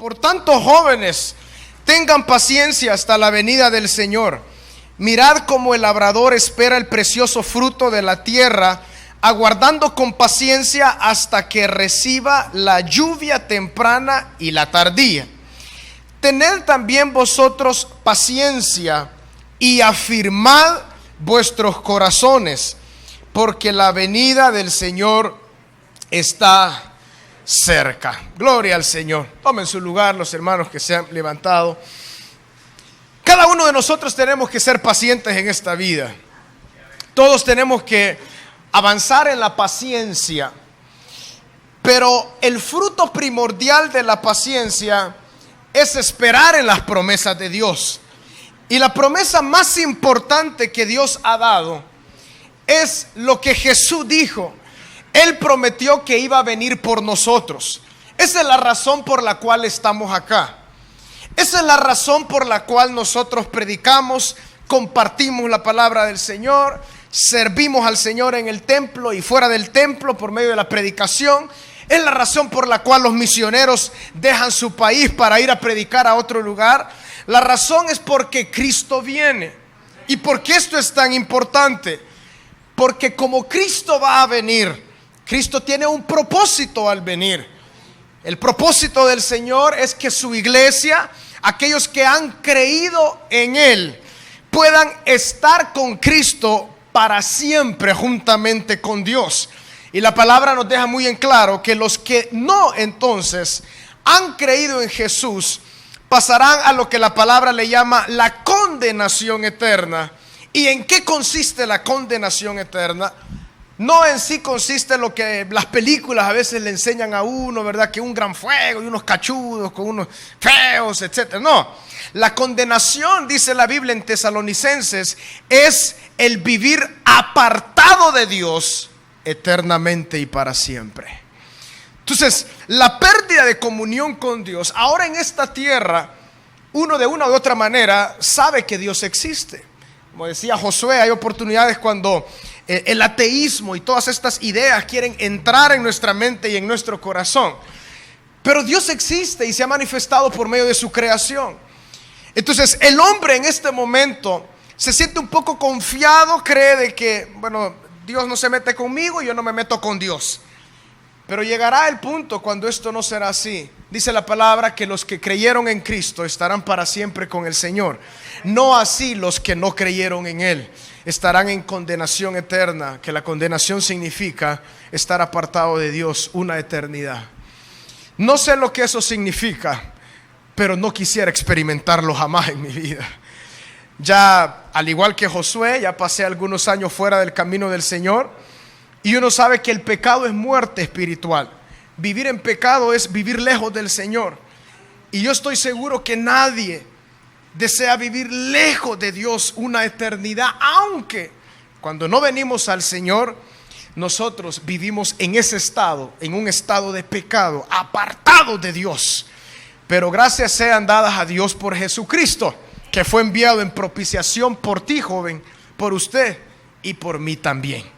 Por tanto, jóvenes, tengan paciencia hasta la venida del Señor. Mirad cómo el labrador espera el precioso fruto de la tierra, aguardando con paciencia hasta que reciba la lluvia temprana y la tardía. Tened también vosotros paciencia y afirmad vuestros corazones, porque la venida del Señor está cerca. Gloria al Señor. Tomen su lugar los hermanos que se han levantado. Cada uno de nosotros tenemos que ser pacientes en esta vida. Todos tenemos que avanzar en la paciencia. Pero el fruto primordial de la paciencia es esperar en las promesas de Dios. Y la promesa más importante que Dios ha dado es lo que Jesús dijo. Él prometió que iba a venir por nosotros. Esa es la razón por la cual estamos acá. Esa es la razón por la cual nosotros predicamos, compartimos la palabra del Señor, servimos al Señor en el templo y fuera del templo por medio de la predicación. Es la razón por la cual los misioneros dejan su país para ir a predicar a otro lugar. La razón es porque Cristo viene. ¿Y por qué esto es tan importante? Porque como Cristo va a venir, Cristo tiene un propósito al venir. El propósito del Señor es que su iglesia, aquellos que han creído en Él, puedan estar con Cristo para siempre juntamente con Dios. Y la palabra nos deja muy en claro que los que no entonces han creído en Jesús pasarán a lo que la palabra le llama la condenación eterna. ¿Y en qué consiste la condenación eterna? No en sí consiste en lo que las películas a veces le enseñan a uno, ¿verdad? Que un gran fuego y unos cachudos con unos feos, etc. No, la condenación, dice la Biblia en Tesalonicenses, es el vivir apartado de Dios eternamente y para siempre. Entonces, la pérdida de comunión con Dios, ahora en esta tierra, uno de una u otra manera sabe que Dios existe. Como decía Josué, hay oportunidades cuando el ateísmo y todas estas ideas quieren entrar en nuestra mente y en nuestro corazón. Pero Dios existe y se ha manifestado por medio de su creación. Entonces, el hombre en este momento se siente un poco confiado, cree de que, bueno, Dios no se mete conmigo y yo no me meto con Dios. Pero llegará el punto cuando esto no será así. Dice la palabra que los que creyeron en Cristo estarán para siempre con el Señor. No así los que no creyeron en Él. Estarán en condenación eterna, que la condenación significa estar apartado de Dios una eternidad. No sé lo que eso significa, pero no quisiera experimentarlo jamás en mi vida. Ya, al igual que Josué, ya pasé algunos años fuera del camino del Señor. Y uno sabe que el pecado es muerte espiritual. Vivir en pecado es vivir lejos del Señor. Y yo estoy seguro que nadie desea vivir lejos de Dios una eternidad, aunque cuando no venimos al Señor, nosotros vivimos en ese estado, en un estado de pecado, apartados de Dios. Pero gracias sean dadas a Dios por Jesucristo, que fue enviado en propiciación por ti, joven, por usted y por mí también.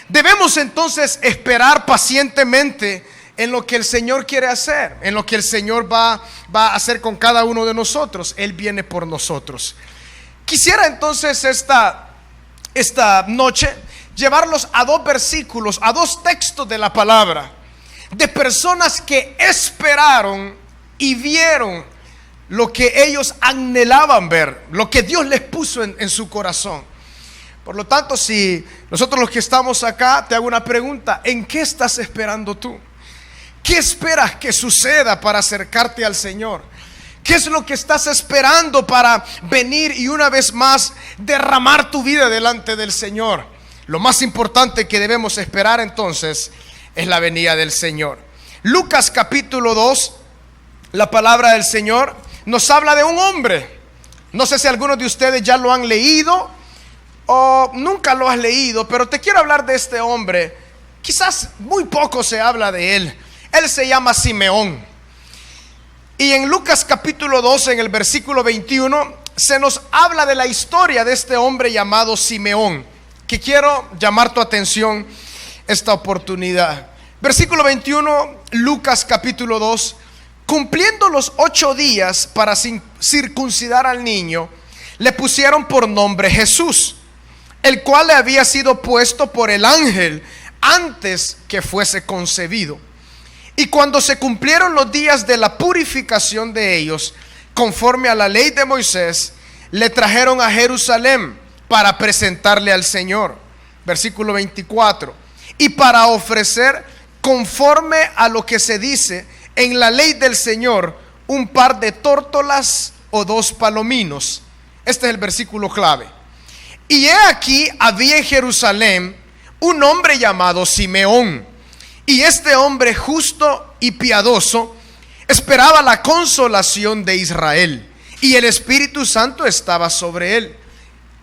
Debemos entonces esperar pacientemente en lo que el Señor quiere hacer, en lo que el Señor va a hacer con cada uno de nosotros. Él viene por nosotros. Quisiera entonces esta noche llevarlos a dos versículos, a dos textos de la palabra, de personas que esperaron y vieron lo que ellos anhelaban ver, lo que Dios les puso en su corazón. Por lo tanto, si nosotros los que estamos acá, te hago una pregunta: ¿en qué estás esperando tú? ¿Qué esperas que suceda para acercarte al Señor? ¿Qué es lo que estás esperando para venir y una vez más derramar tu vida delante del Señor? Lo más importante que debemos esperar entonces es la venida del Señor. Lucas capítulo 2, la palabra del Señor nos habla de un hombre. No sé si algunos de ustedes ya lo han leído o nunca lo has leído, pero te quiero hablar de este hombre. Quizás muy poco se habla de él. Él se llama Simeón. Y en Lucas capítulo 12, en el versículo 21, se nos habla de la historia de este hombre llamado Simeón, que quiero llamar tu atención esta oportunidad. Versículo 21, Lucas capítulo 2. Cumpliendo los 8 días para circuncidar al niño, le pusieron por nombre Jesús, el cual le había sido puesto por el ángel antes que fuese concebido. Y cuando se cumplieron los días de la purificación de ellos, conforme a la ley de Moisés, le trajeron a Jerusalén para presentarle al Señor. Versículo 24. Y para ofrecer, conforme a lo que se dice en la ley del Señor, un par de tórtolas o 2 palominos. Este es el versículo clave. Y he aquí, había en Jerusalén un hombre llamado Simeón. Y este hombre justo y piadoso esperaba la consolación de Israel, y el Espíritu Santo estaba sobre él.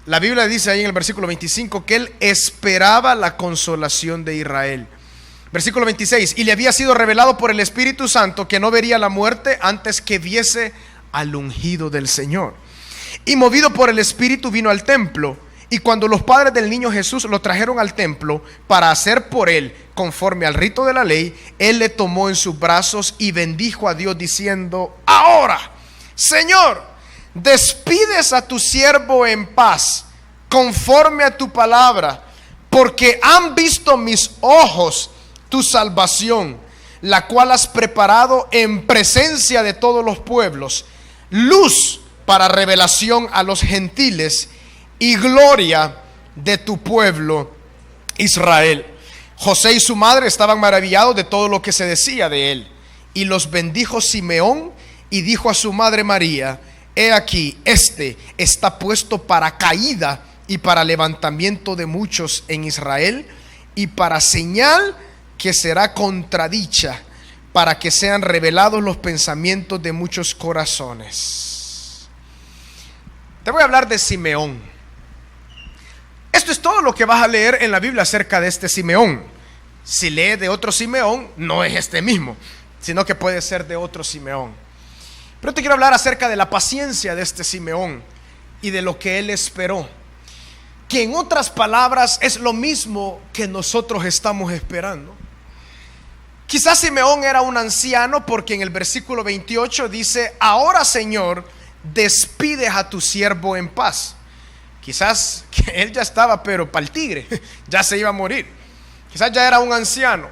La Biblia dice ahí en el versículo 25 que él esperaba la consolación de Israel. Versículo 26, y le había sido revelado por el Espíritu Santo que no vería la muerte antes que viese al ungido del Señor. Y movido por el Espíritu vino al templo. Y cuando los padres del niño Jesús lo trajeron al templo para hacer por él conforme al rito de la ley, él le tomó en sus brazos y bendijo a Dios diciendo: ahora, Señor, despides a tu siervo en paz, conforme a tu palabra, porque han visto mis ojos tu salvación, la cual has preparado en presencia de todos los pueblos, luz para revelación a los gentiles y gloria de tu pueblo Israel. José y su madre estaban maravillados de todo lo que se decía de él. Y los bendijo Simeón y dijo a su madre María: he aquí, este está puesto para caída y para levantamiento de muchos en Israel, y para señal que será contradicha, para que sean revelados los pensamientos de muchos corazones. Te voy a hablar de Simeón. Esto es todo lo que vas a leer en la Biblia acerca de este Simeón. Si lees de otro Simeón, no es este mismo, sino que puede ser de otro Simeón. Pero te quiero hablar acerca de la paciencia de este Simeón y de lo que él esperó, que en otras palabras es lo mismo que nosotros estamos esperando. Quizás Simeón era un anciano, porque en el versículo 28 dice: ahora, Señor, despides a tu siervo en paz. Quizás que él ya estaba, pero para el tigre, ya se iba a morir. Quizás ya era un anciano,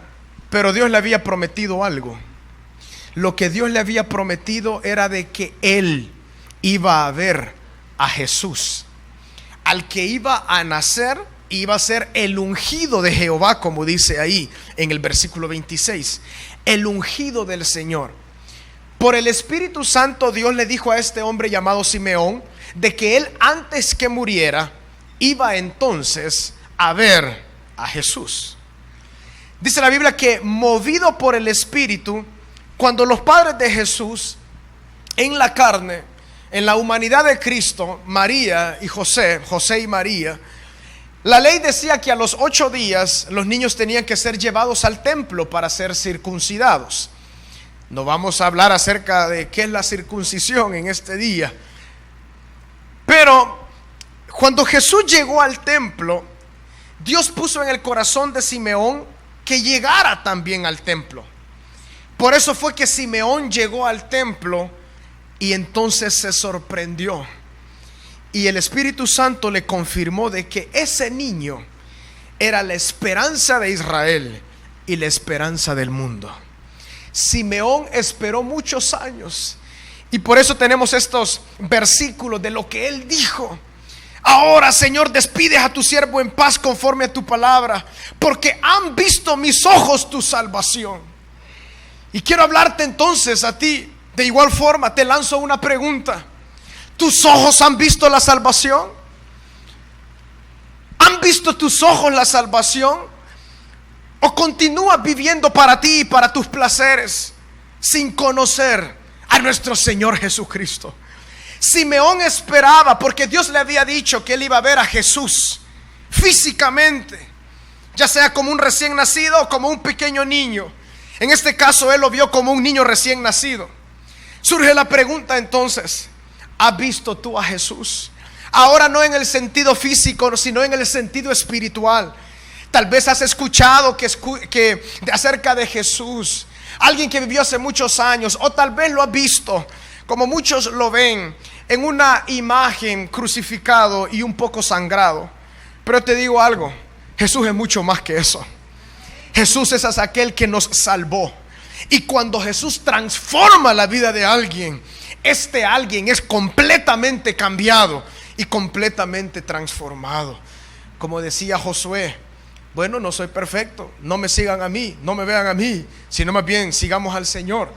pero Dios le había prometido algo. Lo que Dios le había prometido era de que él iba a ver a Jesús, al que iba a nacer, iba a ser el ungido de Jehová, como dice ahí en el versículo 26, el ungido del Señor. Por el Espíritu Santo, Dios le dijo a este hombre llamado Simeón de que él, antes que muriera, iba entonces a ver a Jesús. Dice la Biblia que, movido por el Espíritu, cuando los padres de Jesús, en la carne, en la humanidad de Cristo, María y José y María, la ley decía que a los 8 días los niños tenían que ser llevados al templo para ser circuncidados. No vamos a hablar acerca de qué es la circuncisión en este día, pero cuando Jesús llegó al templo, Dios puso en el corazón de Simeón que llegara también al templo. Por eso fue que Simeón llegó al templo y entonces se sorprendió. Y el Espíritu Santo le confirmó de que ese niño era la esperanza de Israel y la esperanza del mundo. Simeón esperó muchos años, y por eso tenemos estos versículos de lo que él dijo: ahora, Señor, despides a tu siervo en paz conforme a tu palabra, porque han visto mis ojos tu salvación. Y quiero hablarte entonces a ti, de igual forma te lanzo una pregunta: ¿tus ojos han visto la salvación? ¿Han visto tus ojos la salvación? ¿O continúas viviendo para ti y para tus placeres, sin conocer a nuestro Señor Jesucristo? Simeón esperaba, porque Dios le había dicho que él iba a ver a Jesús físicamente, ya sea como un recién nacido o como un pequeño niño. En este caso él lo vio como un niño recién nacido. Surge la pregunta entonces: ¿has visto tú a Jesús? Ahora no en el sentido físico, sino en el sentido espiritual. Tal vez has escuchado que acerca de Jesús, alguien que vivió hace muchos años, o tal vez lo ha visto, como muchos lo ven, en una imagen crucificado y un poco sangrado. Pero te digo algo, Jesús es mucho más que eso. Jesús es aquel que nos salvó. Y cuando Jesús transforma la vida de alguien, este alguien es completamente cambiado y completamente transformado. Como decía Josué, bueno, no soy perfecto, no me sigan a mí, no me vean a mí, sino más bien sigamos al Señor.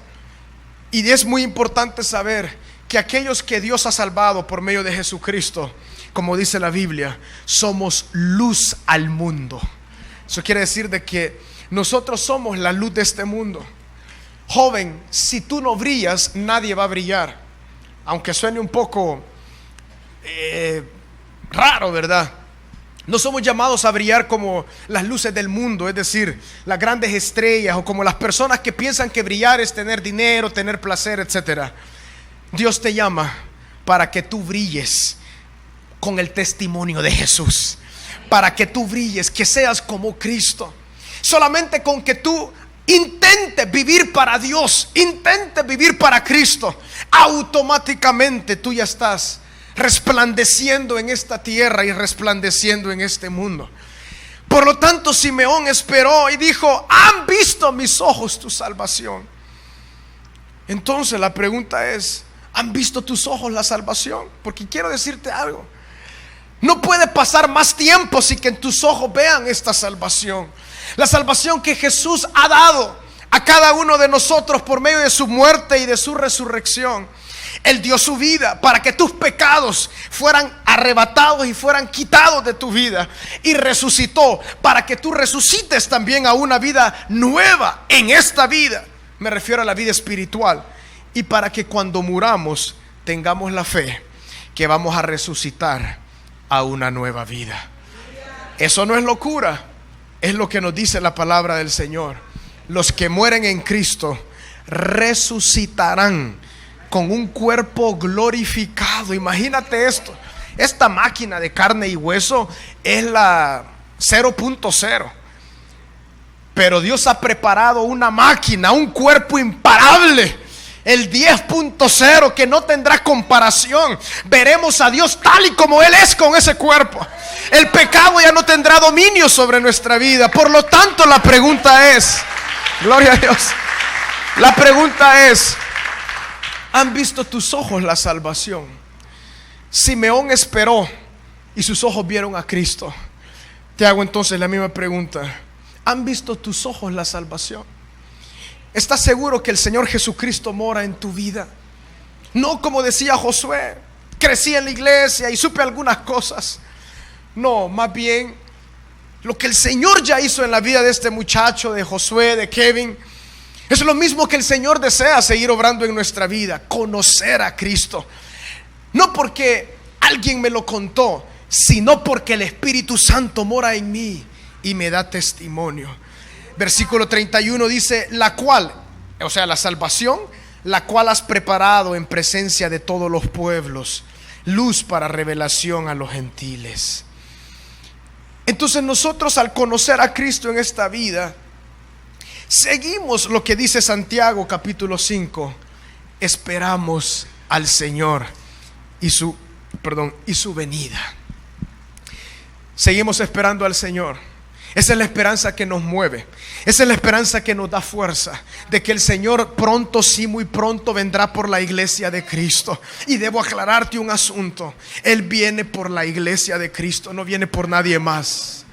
Y es muy importante saber que aquellos que Dios ha salvado por medio de Jesucristo, como dice la Biblia, somos luz al mundo. Eso quiere decir de que nosotros somos la luz de este mundo. Joven, si tú no brillas, nadie va a brillar. Aunque suene un poco raro, ¿verdad? No somos llamados a brillar como las luces del mundo, es decir, las grandes estrellas, o como las personas que piensan que brillar es tener dinero, tener placer, etc. Dios te llama para que tú brilles con el testimonio de Jesús, para que tú brilles, que seas como Cristo. Solamente con que tú intentes vivir para Dios, intentes vivir para Cristo, automáticamente tú ya estás resplandeciendo en esta tierra y resplandeciendo en este mundo. Por lo tanto, Simeón esperó y dijo: han visto mis ojos tu salvación. Entonces la pregunta es: ¿han visto tus ojos la salvación? Porque quiero decirte algo, no puede pasar más tiempo sin que en tus ojos vean esta salvación. La salvación que Jesús ha dado a cada uno de nosotros por medio de su muerte y de su resurrección. Él dio su vida para que tus pecados fueran arrebatados y fueran quitados de tu vida. Y resucitó para que tú resucites también a una vida nueva en esta vida. Me refiero a la vida espiritual. Y para que cuando muramos tengamos la fe que vamos a resucitar a una nueva vida. Eso no es locura, es lo que nos dice la palabra del Señor. Los que mueren en Cristo resucitarán con un cuerpo glorificado. Imagínate esto, esta máquina de carne y hueso es la 0.0, pero Dios ha preparado una máquina, un cuerpo imparable, el 10.0, que no tendrá comparación. Veremos a Dios tal y como Él es con ese cuerpo. El pecado ya no tendrá dominio sobre nuestra vida. Por lo tanto, la pregunta es, gloria a Dios, la pregunta es: ¿han visto tus ojos la salvación? Simeón esperó y sus ojos vieron a Cristo. Te hago entonces la misma pregunta: ¿han visto tus ojos la salvación? ¿Estás seguro que el Señor Jesucristo mora en tu vida? No como decía Josué, crecí en la iglesia y supe algunas cosas. No, más bien lo que el Señor ya hizo en la vida de este muchacho, de Josué, de Kevin, es lo mismo que el Señor desea seguir obrando en nuestra vida: conocer a Cristo. No porque alguien me lo contó, sino porque el Espíritu Santo mora en mí y me da testimonio. Versículo 31 dice: la cual, o sea, la salvación, la cual has preparado en presencia de todos los pueblos, luz para revelación a los gentiles. Entonces nosotros, al conocer a Cristo en esta vida, seguimos lo que dice Santiago capítulo 5: esperamos al Señor y su venida. Seguimos esperando al Señor. Esa es la esperanza que nos mueve. Esa es la esperanza que nos da fuerza de que el Señor pronto, sí, muy pronto vendrá por la iglesia de Cristo. Y debo aclararte un asunto: Él viene por la iglesia de Cristo, no viene por nadie más.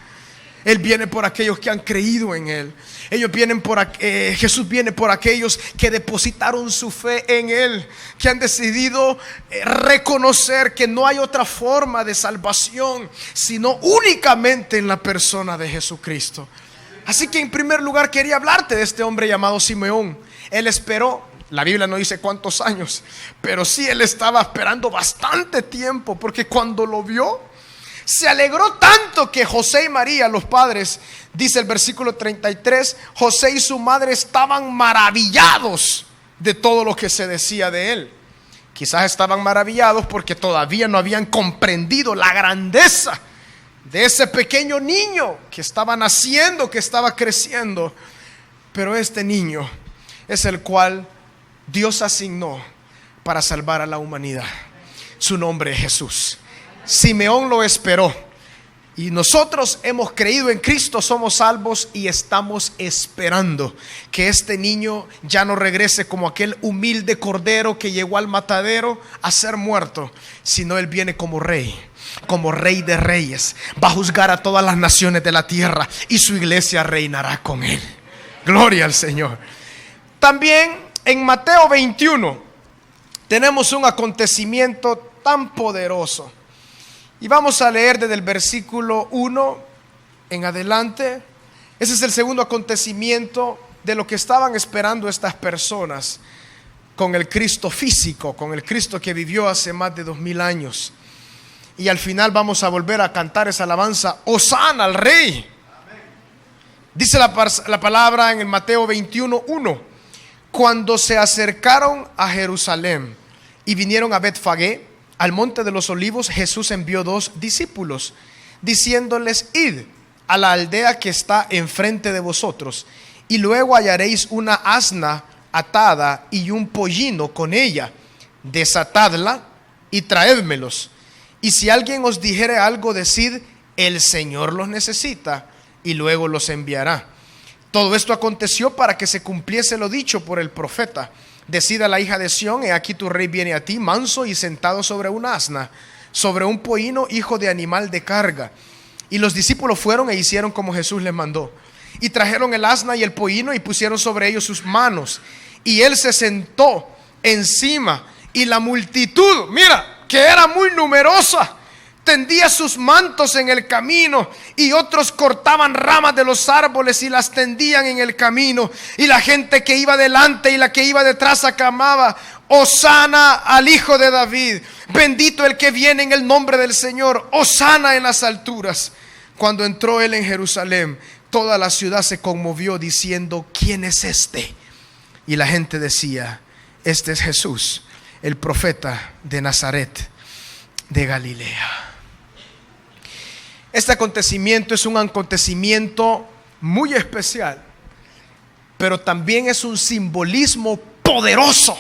Él viene por aquellos que han creído en Él. Jesús viene por aquellos que depositaron su fe en Él, que han decidido reconocer que no hay otra forma de salvación sino únicamente en la persona de Jesucristo. Así que en primer lugar quería hablarte de este hombre llamado Simeón. Él esperó, la Biblia no dice cuántos años, pero sí, él estaba esperando bastante tiempo, porque cuando lo vio, se alegró tanto que José y María, los padres, dice el versículo 33, José y su madre estaban maravillados de todo lo que se decía de él. Quizás estaban maravillados porque todavía no habían comprendido la grandeza de ese pequeño niño que estaba naciendo, que estaba creciendo. Pero este niño es el cual Dios asignó para salvar a la humanidad. Su nombre es Jesús. Simeón lo esperó. Y nosotros hemos creído en Cristo, somos salvos y estamos esperando que este niño ya no regrese como aquel humilde cordero que llegó al matadero a ser muerto, sino él viene como rey de reyes. Va a juzgar a todas las naciones de la tierra y su iglesia reinará con él. Gloria al Señor. También en Mateo 21 tenemos un acontecimiento tan poderoso. Y vamos a leer desde el versículo 1 en adelante. Ese es el segundo acontecimiento de lo que estaban esperando estas personas con el Cristo físico, con el Cristo que vivió hace más de 2000 años. Y al final vamos a volver a cantar esa alabanza: Hosana al Rey. Dice la palabra en el Mateo 21:1: cuando se acercaron a Jerusalén y vinieron a Betfagé, al monte de los olivos, Jesús envió 2 discípulos, diciéndoles: id a la aldea que está enfrente de vosotros, y luego hallaréis una asna atada y un pollino con ella. Desatadla y traédmelos. Y si alguien os dijere algo, decid: el Señor los necesita, y luego los enviará. Todo esto aconteció para que se cumpliese lo dicho por el profeta: decida la hija de Sión, he aquí tu rey viene a ti, manso y sentado sobre un asna, sobre un pollino, hijo de animal de carga. Y los discípulos fueron e hicieron como Jesús les mandó. Y trajeron el asna y el pollino y pusieron sobre ellos sus manos. Y él se sentó encima. Y la multitud, mira, que era muy numerosa, tendía sus mantos en el camino, y otros cortaban ramas de los árboles y las tendían en el camino. Y la gente que iba delante y la que iba detrás aclamaba: Hosana al Hijo de David, bendito el que viene en el nombre del Señor, Hosana en las alturas. Cuando entró él en Jerusalén, toda la ciudad se conmovió diciendo: ¿quién es este? Y la gente decía: este es Jesús, el profeta de Nazaret de Galilea. Este acontecimiento es un acontecimiento muy especial, pero también es un simbolismo poderoso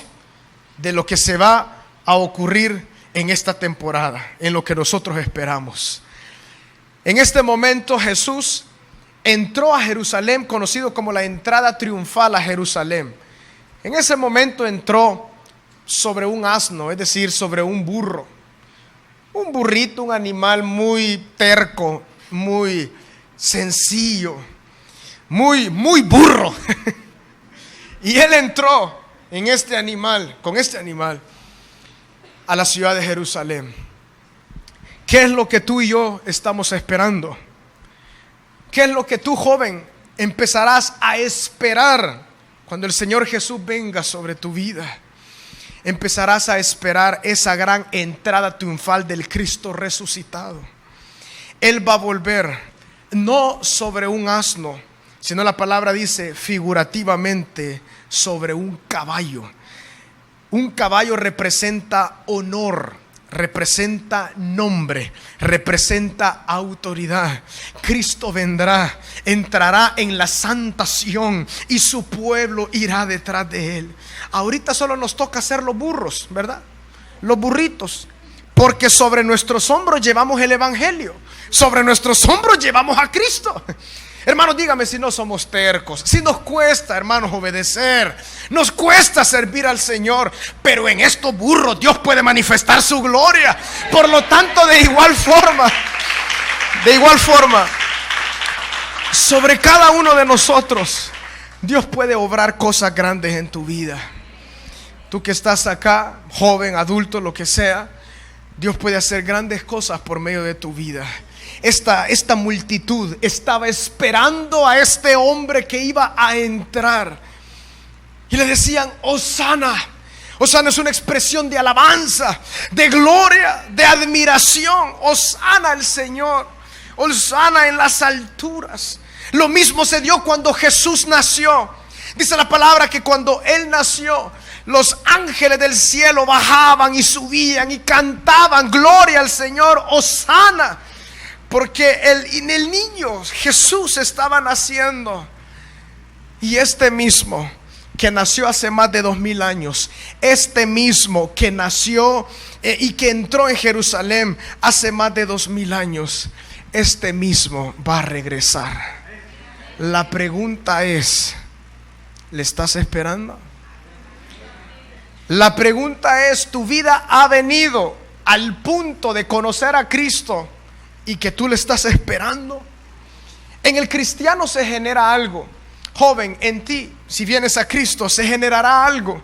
de lo que se va a ocurrir en esta temporada, en lo que nosotros esperamos. En este momento Jesús entró a Jerusalén, conocido como la entrada triunfal a Jerusalén. En ese momento entró sobre un asno, es decir, sobre un burro. Un burrito, un animal muy terco, muy sencillo, muy burro. Y él entró en este animal, con este animal, a la ciudad de Jerusalén. ¿Qué es lo que tú y yo estamos esperando? ¿Qué es lo que tú, joven, empezarás a esperar cuando el Señor Jesús venga sobre tu vida? Empezarás a esperar esa gran entrada triunfal del Cristo resucitado. Él va a volver no sobre un asno, sino la palabra dice figurativamente sobre un caballo. Un caballo representa honor, representa nombre, representa autoridad. Cristo vendrá, entrará en la santa Sión y su pueblo irá detrás de él. Ahorita solo nos toca ser los burros, ¿verdad? Los burritos, porque sobre nuestros hombros llevamos el evangelio, sobre nuestros hombros llevamos a Cristo. Hermanos, dígame si no somos tercos, si nos cuesta, hermanos, obedecer, nos cuesta servir al Señor, pero en estos burros Dios puede manifestar su gloria. Por lo tanto, de igual forma, sobre cada uno de nosotros Dios puede obrar cosas grandes en tu vida. Tú que estás acá, joven, adulto, lo que sea, Dios puede hacer grandes cosas por medio de tu vida. Esta multitud estaba esperando a este hombre que iba a entrar. Y le decían: Hosana. Hosana es una expresión de alabanza, de gloria, de admiración. Hosana al Señor. Hosana en las alturas. Lo mismo se dio cuando Jesús nació. Dice la palabra que cuando Él nació, los ángeles del cielo bajaban y subían y cantaban gloria al Señor, Hosana, porque el niño Jesús estaba naciendo. Y este mismo que nació hace más de 2000 años, este mismo que nació y que entró en Jerusalén hace más de 2000 años, este mismo va a regresar. La pregunta es, ¿le estás esperando? La pregunta es, ¿tu vida ha venido al punto de conocer a Cristo y que tú le estás esperando? En el cristiano se genera algo. Joven, en ti, si vienes a Cristo, se generará algo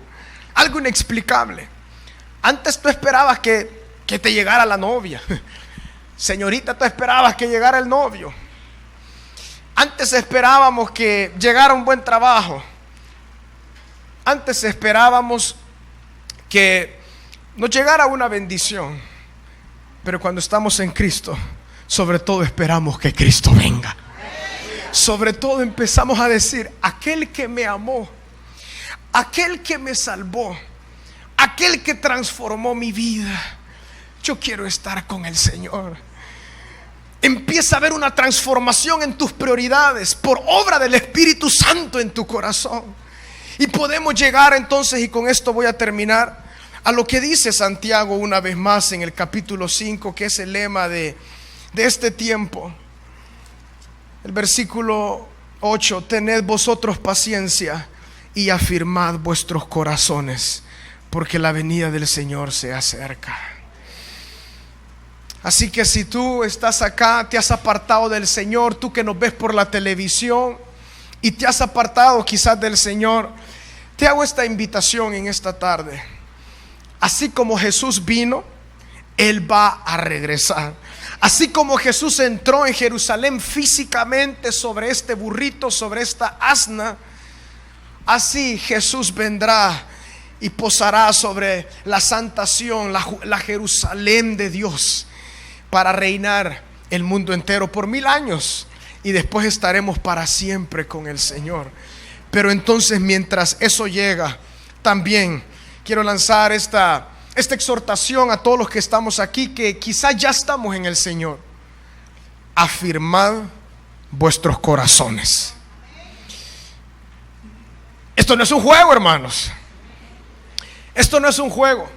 inexplicable. Antes tú esperabas que te llegara la novia. Señorita, tú esperabas que llegara el novio. Antes esperábamos que llegara un buen trabajo. Antes esperábamos que nos llegara una bendición. Pero cuando estamos en Cristo, sobre todo esperamos que Cristo venga. Sobre todo empezamos a decir, aquel que me amó, aquel que me salvó, aquel que transformó mi vida, yo quiero estar con el Señor. Empieza a haber una transformación en tus prioridades por obra del Espíritu Santo en tu corazón. Y podemos llegar entonces, y con esto voy a terminar, a lo que dice Santiago una vez más en el capítulo 5, que es el lema de este tiempo. El versículo 8: tened vosotros paciencia y afirmad vuestros corazones, porque la venida del Señor se acerca. Así que si tú estás acá, te has apartado del Señor, tú que nos ves por la televisión y te has apartado quizás del Señor, te hago esta invitación en esta tarde. Así como Jesús vino, Él va a regresar. Así como Jesús entró en Jerusalén físicamente sobre este burrito, sobre esta asna, así Jesús vendrá y posará sobre la santa Sión, la Jerusalén de Dios, para reinar el mundo entero por 1000 años, y después estaremos para siempre con el Señor. Pero entonces, mientras eso llega, también quiero lanzar esta exhortación a todos los que estamos aquí, que quizás ya estamos en el Señor. Afirmad vuestros corazones. Esto no es un juego, hermanos. Esto no es un juego.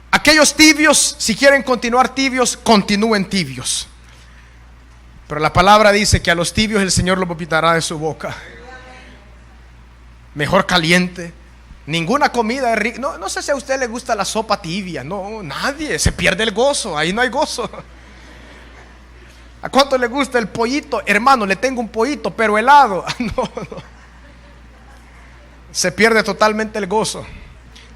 Aquellos tibios, si quieren continuar tibios, continúen tibios. Pero la palabra dice que a los tibios el Señor los vomitará de su boca. Mejor caliente. Ninguna comida es rica. No sé si a usted le gusta la sopa tibia. No, nadie. Se pierde el gozo. Ahí no hay gozo. ¿A cuánto le gusta el pollito? Hermano, le tengo un pollito, pero helado. No. Se pierde totalmente el gozo.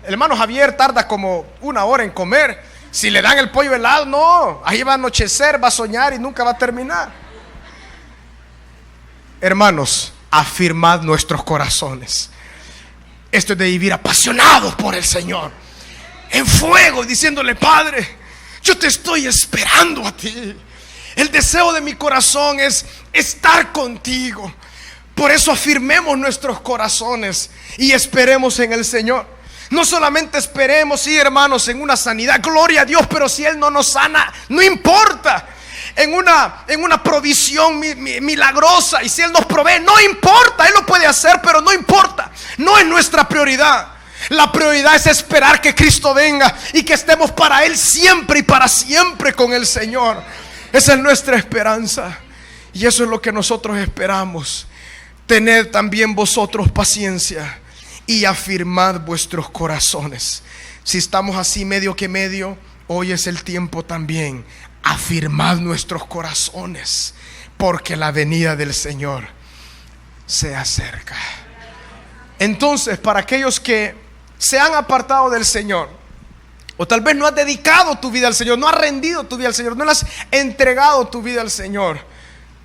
El hermano Javier tarda como 1 hora en comer. Si le dan el pollo helado, no. Ahí va a anochecer, va a soñar y nunca va a terminar. Hermanos, afirmad nuestros corazones. Esto es de vivir apasionados por el Señor, en fuego, diciéndole: Padre, yo te estoy esperando a ti. El deseo de mi corazón es estar contigo. Por eso afirmemos nuestros corazones y esperemos en el Señor. No solamente esperemos, sí, hermanos, en una sanidad, gloria a Dios, pero si Él no nos sana, no importa. En una provisión milagrosa, y si Él nos provee, no importa. Él lo puede hacer, pero no importa. No es nuestra prioridad. La prioridad es esperar que Cristo venga y que estemos para Él siempre y para siempre con el Señor. Esa es nuestra esperanza, y eso es lo que nosotros esperamos. Tened también vosotros paciencia y afirmad vuestros corazones. Si estamos así medio que medio, hoy es el tiempo también. Afirmad nuestros corazones, porque la venida del Señor se acerca. Entonces, para aquellos que se han apartado del Señor, o tal vez no has dedicado tu vida al Señor, no has rendido tu vida al Señor, no le has entregado tu vida al Señor,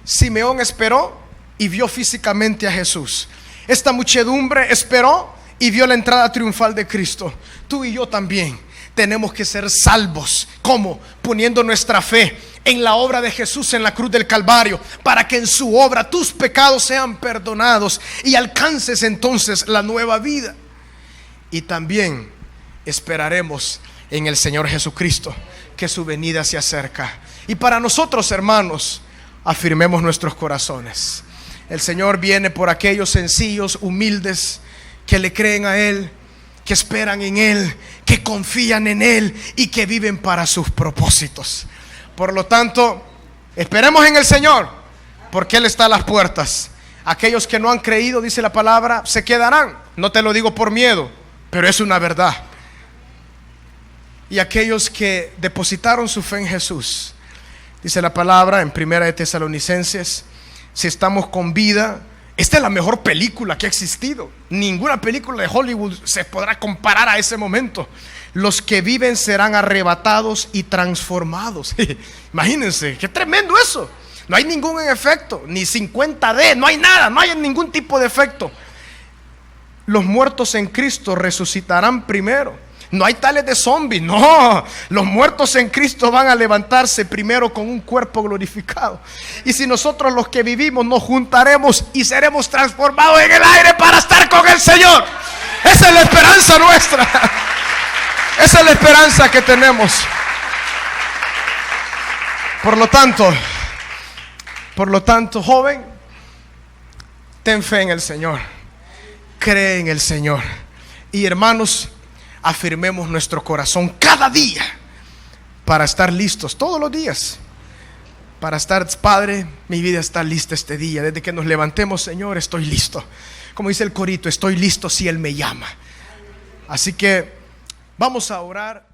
Simeón esperó y vio físicamente a Jesús. Esta muchedumbre esperó y vio la entrada triunfal de Cristo. Tú y yo también tenemos que ser salvos. ¿Cómo? Poniendo nuestra fe en la obra de Jesús en la cruz del Calvario, para que en su obra tus pecados sean perdonados y alcances entonces la nueva vida. Y también esperaremos en el Señor Jesucristo, que su venida se acerca. Y para nosotros, hermanos, afirmemos nuestros corazones. El Señor viene por aquellos sencillos, humildes, que le creen a Él, que esperan en Él, que confían en Él y que viven para sus propósitos. Por lo tanto, esperemos en el Señor, porque Él está a las puertas. Aquellos que no han creído, dice la palabra, se quedarán. No te lo digo por miedo, pero es una verdad. Y aquellos que depositaron su fe en Jesús, dice la palabra en 1 de Tesalonicenses, si estamos con vida, esta es la mejor película que ha existido. Ninguna película de Hollywood se podrá comparar a ese momento. Los que viven serán arrebatados y transformados. Imagínense, qué tremendo eso. No hay ningún efecto, ni 50D, no hay nada, no hay ningún tipo de efecto. Los muertos en Cristo resucitarán primero. No hay tales de zombies, no. Los muertos en Cristo van a levantarse primero con un cuerpo glorificado. Y si nosotros los que vivimos nos juntaremos y seremos transformados en el aire para estar con el Señor. Esa es la esperanza nuestra. Esa es la esperanza que tenemos. Por lo tanto, joven, ten fe en el Señor. Cree en el Señor. Y hermanos, afirmemos nuestro corazón cada día para estar listos, todos los días, para estar, Padre, mi vida está lista este día. Desde que nos levantemos, Señor, estoy listo. Como dice el corito, estoy listo si Él me llama. Así que vamos a orar.